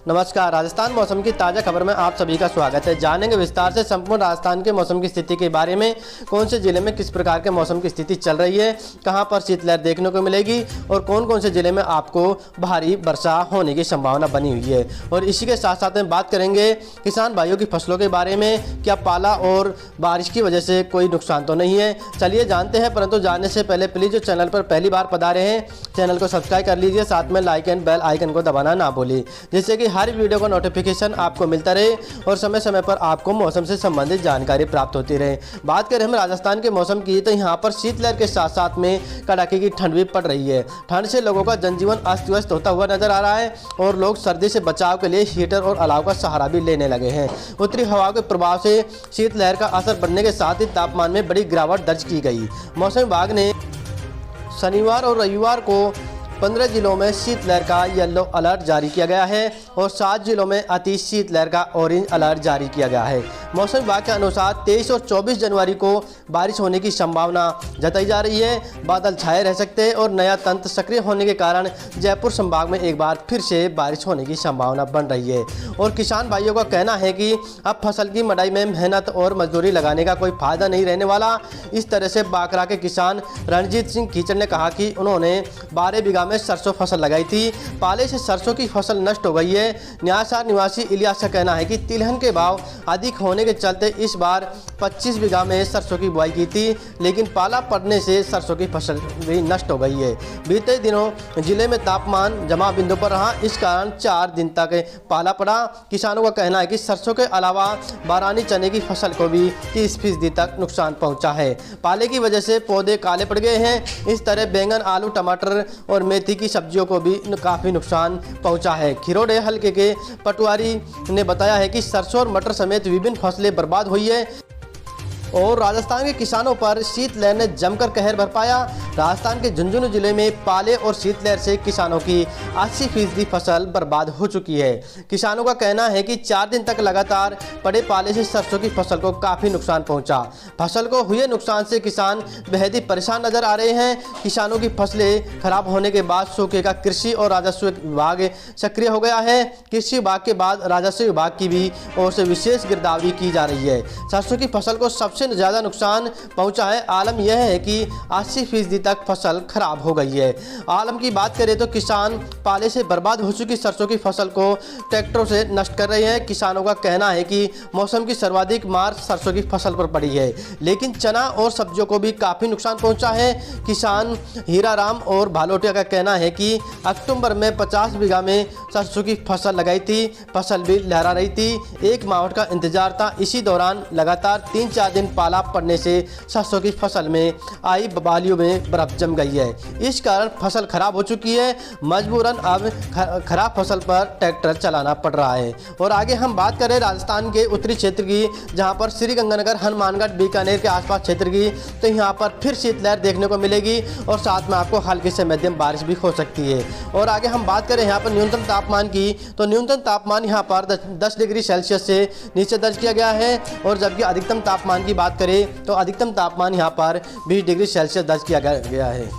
नमस्कार। राजस्थान मौसम की ताज़ा खबर में आप सभी का स्वागत है। जानेंगे विस्तार से संपूर्ण राजस्थान के मौसम की स्थिति के बारे में। कौन से जिले में किस प्रकार के मौसम की स्थिति चल रही है, कहां पर शीतलहर देखने को मिलेगी और कौन कौन से जिले में आपको भारी वर्षा होने की संभावना बनी हुई है। और इसी के साथ साथ में बात करेंगे किसान भाइयों की फसलों के बारे में। क्या पाला और बारिश की वजह से कोई नुकसान तो नहीं है, चलिए जानते हैं। परंतु जानने से पहले प्लीज़ जो चैनल पर पहली बार पधारे हैं चैनल को सब्सक्राइब कर लीजिए, साथ में लाइक एंड बेल आइकन को दबाना ना भूलिए, जिससे कि हर वीडियो का नोटिफिकेशन आपको मिलता रहे और समय समय पर आपको मौसम से संबंधित जानकारी प्राप्त होती रहे। बात करें हम राजस्थान के मौसम की, तो यहाँ पर शीतलहर के साथ साथ में कड़ाके की ठंड भी पड़ रही है। ठंड से लोगों का जनजीवन अस्त व्यस्त होता हुआ नजर आ रहा है और लोग सर्दी से बचाव के लिए हीटर और अलाव का सहारा भी लेने लगे हैं। उत्तरी हवाओं के प्रभाव से शीतलहर का असर बढ़ने के साथ ही तापमान में बड़ी गिरावट दर्ज की गई। मौसम विभाग ने शनिवार और रविवार को 15 जिलों में शीतलहर का येलो अलर्ट जारी किया गया है और 7 जिलों में अति शीतलहर का ऑरेंज अलर्ट जारी किया गया है। मौसम विभाग के अनुसार 23 और 24 जनवरी को बारिश होने की संभावना जताई जा रही है। बादल छाए रह सकते हैं और नया तंत्र सक्रिय होने के कारण जयपुर संभाग में एक बार फिर से बारिश होने की संभावना बन रही है। और किसान भाइयों का कहना है कि अब फसल की मड़ाई में मेहनत और मजदूरी लगाने का कोई फायदा नहीं रहने वाला। इस तरह से बाकरा के किसान रणजीत सिंह कीचड़ ने कहा कि उन्होंने 12 बीघा में सरसों फसल लगाई थी। पाले से सरसों की फसल नष्ट हो गई है। न्यासार निवासी इलियास का कहना है कि तिलहन के भाव अधिक होने के चलते इस बार 25 बीघा में सरसों की बुआई की थी, लेकिन पाला पड़ने से सरसों की फसल भी नष्ट हो गई है। बीते दिनों जिले में तापमान जमा बिंदु पर रहा, इस कारण 4 दिन तक पाला पड़ा। किसानों का कहना है कि सरसों के अलावा बारानी चने की फसल को भी 30% तक नुकसान पहुंचा है। पाले की वजह से पौधे काले पड़ गए हैं। इस तरह बैंगन, आलू, टमाटर और मेथी की सब्जियों को भी काफ़ी नुकसान पहुंचा है। खिरोड़े हलके के पटवारी ने बताया है कि सरसों और मटर समेत विभिन्न फसलें बर्बाद हुई है और राजस्थान के किसानों पर शीतलहर ने जमकर कहर बरपाया। राजस्थान के झुंझुनू जिले में पाले और शीतलहर से किसानों की 80% फसल बर्बाद हो चुकी है। किसानों का कहना है कि 4 दिन तक लगातार पड़े पाले से सरसों की फसल को काफ़ी नुकसान पहुंचा। फसल को हुए नुकसान से किसान बेहद ही परेशान नजर आ रहे हैं। किसानों की फसलें खराब होने के बाद सूखे का कृषि और राजस्व विभाग सक्रिय हो गया है। कृषि विभाग के बाद राजस्व विभाग की भी ओर से विशेष गिरदावरी की जा रही है। सरसों की फसल को सबसे ज़्यादा नुकसान पहुंचा है। आलम यह है कि 80% तक फसल खराब हो गई है। आलम की बात करें तो किसान पाले से बर्बाद हो चुकी सरसों की फसल को ट्रैक्टरों से नष्ट कर रहे हैं। किसानों का कहना है कि मौसम की सर्वाधिक मार सरसों की फसल पर पड़ी है, लेकिन चना और सब्जियों को भी काफ़ी नुकसान पहुंचा है। किसान हीराराम और भालोटिया का कहना है कि अक्टूबर में 50 बीघा में सरसों की फसल लगाई थी, फसल भी लहरा रही थी। 1 माह का इंतजार था। इसी दौरान लगातार 3-4 दिन पाला पड़ने से सरसों की फसल में आई बालियों में बर्फ जम गई है। इस कारण फसल खराब हो चुकी है। मजबूरन अब खराब फसल पर ट्रैक्टर चलाना पड़ रहा है। और आगे हम बात करें राजस्थान के उत्तरी क्षेत्र की, जहां पर श्रीगंगानगर, हनुमानगढ़, बीकानेर के आसपास क्षेत्र की, तो यहां पर फिर शीतलहर देखने को मिलेगी और साथ में आपको हल्की से मध्यम बारिश भी हो सकती है। और आगे हम बात करें यहाँ पर न्यूनतम तापमान की, तो न्यूनतम तापमान यहाँ पर 10 डिग्री सेल्सियस से नीचे दर्ज किया गया है और जबकि अधिकतम तापमान की बात करें तो अधिकतम तापमान यहाँ पर 20 डिग्री सेल्सियस दर्ज किया गया है।